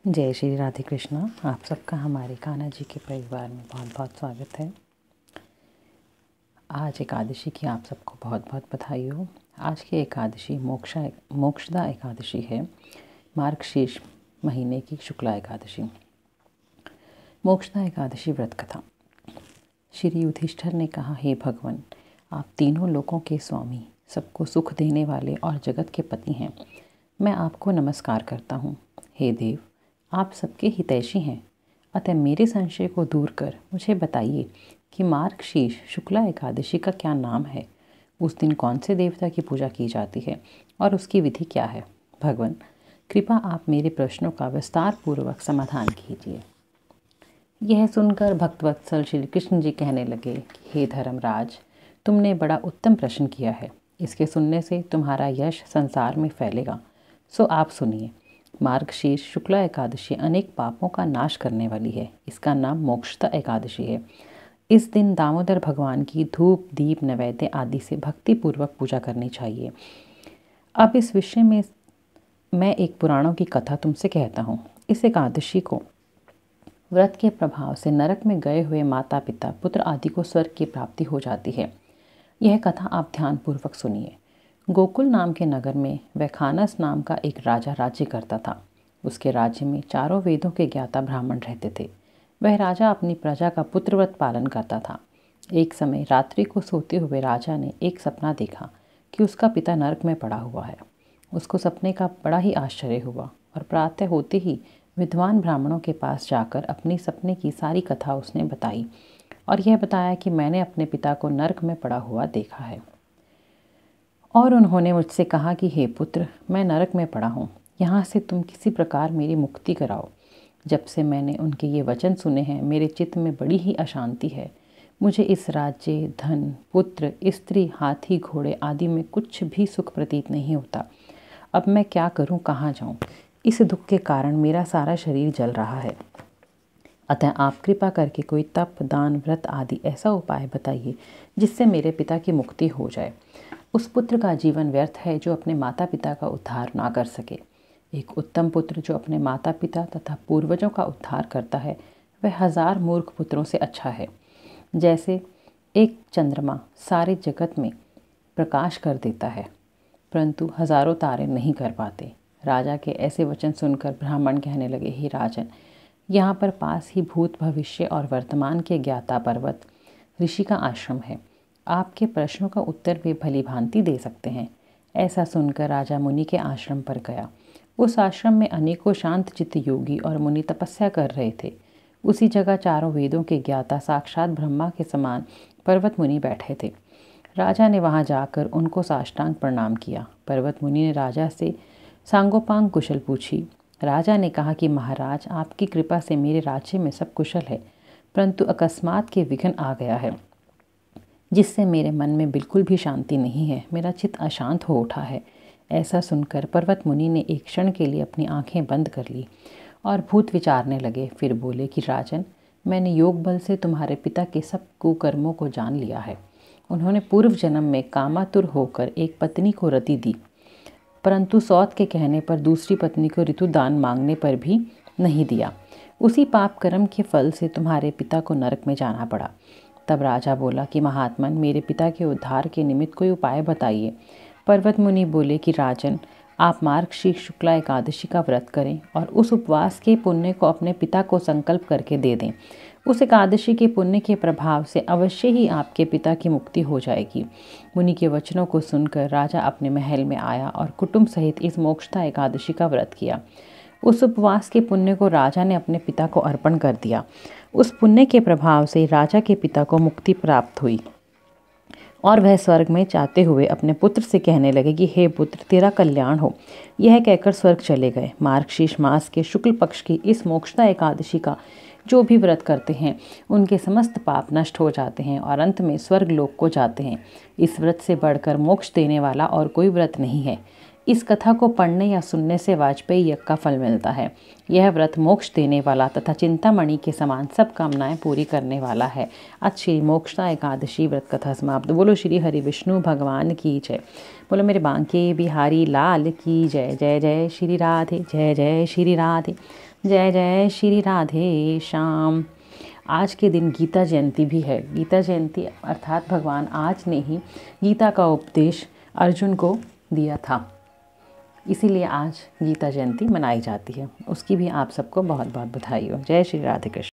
जय श्री राधे कृष्णा। आप सबका हमारे कान्हा जी के परिवार में बहुत बहुत स्वागत है। आज एकादशी की आप सबको बहुत बहुत बधाई हो। आज की एकादशी मोक्षदा एकादशी है, मार्गशीर्ष महीने की शुक्ला एकादशी। मोक्षदा एकादशी व्रत कथा। श्री युधिष्ठिर ने कहा, हे भगवान, आप तीनों लोकों के स्वामी, सबको सुख देने वाले और जगत के पति हैं। मैं आपको नमस्कार करता हूँ। हे देव, आप सबके हितैषी हैं, अतः मेरे संशय को दूर कर मुझे बताइए कि मार्गशीर्ष शुक्ला एकादशी का क्या नाम है। उस दिन कौन से देवता की पूजा की जाती है और उसकी विधि क्या है। भगवान, कृपा आप मेरे प्रश्नों का विस्तार पूर्वक समाधान कीजिए। यह सुनकर भक्तवत्सल श्री कृष्ण जी कहने लगे कि हे धर्मराज, तुमने बड़ा उत्तम प्रश्न किया है। इसके सुनने से तुम्हारा यश संसार में फैलेगा। सो आप सुनिए। मार्गशीर्ष शुक्ला एकादशी अनेक पापों का नाश करने वाली है। इसका नाम मोक्षदा एकादशी है। इस दिन दामोदर भगवान की धूप, दीप, नैवेद्य आदि से भक्ति पूर्वक पूजा करनी चाहिए। अब इस विषय में मैं एक पुराणों की कथा तुमसे कहता हूँ। इस एकादशी को व्रत के प्रभाव से नरक में गए हुए माता पिता, पुत्र आदि को स्वर्ग की प्राप्ति हो जाती है। यह कथा आप ध्यानपूर्वक सुनिए। गोकुल नाम के नगर में वैखानस नाम का एक राजा राज्य करता था। उसके राज्य में चारों वेदों के ज्ञाता ब्राह्मण रहते थे। वह राजा अपनी प्रजा का पुत्रव्रत पालन करता था। एक समय रात्रि को सोते हुए राजा ने एक सपना देखा कि उसका पिता नरक में पड़ा हुआ है। उसको सपने का बड़ा ही आश्चर्य हुआ और प्रातः होते ही विद्वान ब्राह्मणों के पास जाकर अपनी सपने की सारी कथा उसने बताई और यह बताया कि मैंने अपने पिता को नरक में पड़ा हुआ देखा है। और उन्होंने मुझसे कहा कि हे पुत्र, मैं नरक में पड़ा हूँ, यहाँ से तुम किसी प्रकार मेरी मुक्ति कराओ। जब से मैंने उनके ये वचन सुने हैं, मेरे चित्त में बड़ी ही अशांति है। मुझे इस राज्य, धन, पुत्र, स्त्री, हाथी, घोड़े आदि में कुछ भी सुख प्रतीत नहीं होता। अब मैं क्या करूँ, कहाँ जाऊँ? इस दुख के कारण मेरा सारा शरीर जल रहा है। अतः आप कृपा करके कोई तप, दान, व्रत आदि ऐसा उपाय बताइए जिससे मेरे पिता की मुक्ति हो जाए। उस पुत्र का जीवन व्यर्थ है जो अपने माता पिता का उद्धार ना कर सके। एक उत्तम पुत्र जो अपने माता पिता तथा पूर्वजों का उद्धार करता है, वह 1000 मूर्ख पुत्रों से अच्छा है। जैसे एक चंद्रमा सारे जगत में प्रकाश कर देता है, परंतु हजारों तारे नहीं कर पाते। राजा के ऐसे वचन सुनकर ब्राह्मण कहने लगे, हे राजन, यहाँ पर पास ही भूत, भविष्य और वर्तमान के ज्ञाता पर्वत ऋषि का आश्रम है। आपके प्रश्नों का उत्तर वे भली भांति दे सकते हैं। ऐसा सुनकर राजा मुनि के आश्रम पर गया। उस आश्रम में अनेकों शांत चित्त योगी और मुनि तपस्या कर रहे थे। उसी जगह चारों वेदों के ज्ञाता साक्षात ब्रह्मा के समान पर्वत मुनि बैठे थे। राजा ने वहां जाकर उनको साष्टांग प्रणाम किया। पर्वत मुनि ने राजा से सांगोपांग कुशल पूछी। राजा ने कहा कि महाराज, आपकी कृपा से मेरे राज्य में सब कुशल है, परंतु अकस्मात के विघ्न आ गया है जिससे मेरे मन में बिल्कुल भी शांति नहीं है। मेरा चित्त अशांत हो उठा है। ऐसा सुनकर पर्वत मुनि ने एक क्षण के लिए अपनी आंखें बंद कर ली और भूत विचारने लगे। फिर बोले कि राजन, मैंने योग बल से तुम्हारे पिता के सब कुकर्मों को जान लिया है। उन्होंने पूर्व जन्म में कामातुर होकर एक पत्नी को रति दी, परंतु सौत के कहने पर दूसरी पत्नी को ऋतुदान मांगने पर भी नहीं दिया। उसी पाप कर्म के फल से तुम्हारे पिता को नरक में जाना पड़ा। तब राजा बोला कि महात्मन, मेरे पिता के उद्धार के निमित्त कोई उपाय बताइए। पर्वत मुनि बोले कि राजन, आप मार्गशीर्ष शुक्ला एकादशी का व्रत करें और उस उपवास के पुण्य को अपने पिता को संकल्प करके दे दें। उस एकादशी के पुण्य के प्रभाव से अवश्य ही आपके पिता की मुक्ति हो जाएगी। मुनि के वचनों को सुनकर राजा अपने महल में आया और कुटुंब सहित इस मोक्षदा एकादशी का व्रत किया। उस उपवास के पुण्य को राजा ने अपने पिता को अर्पण कर दिया। उस पुण्य के प्रभाव से राजा के पिता को मुक्ति प्राप्त हुई और वह स्वर्ग में जाते हुए अपने पुत्र से कहने लगे कि हे पुत्र, तेरा कल्याण हो। यह कहकर स्वर्ग चले गए। मार्गशीर्ष मास के शुक्ल पक्ष की इस मोक्षदा एकादशी का जो भी व्रत करते हैं, उनके समस्त पाप नष्ट हो जाते हैं और अंत में स्वर्ग लोक को जाते हैं। इस व्रत से बढ़कर मोक्ष देने वाला और कोई व्रत नहीं है। इस कथा को पढ़ने या सुनने से वाजपेयी यज्ञ का फल मिलता है। यह व्रत मोक्ष देने वाला तथा चिंतामणि के समान सब कामनाएं पूरी करने वाला है। आज श्री मोक्षदा एकादशी व्रत कथा समाप्त। बोलो श्री हरि विष्णु भगवान की जय। बोलो मेरे बांके बिहारी लाल की जय। जय जय श्री राधे, जय जय श्री राधे, जय जय श्री राधे श्याम। आज के दिन गीता जयंती भी है। गीता जयंती अर्थात भगवान आज ने ही गीता का उपदेश अर्जुन को दिया था, इसीलिए आज गीता जयंती मनाई जाती है। उसकी भी आप सबको बहुत बहुत बधाई हो। जय श्री राधे कृष्ण।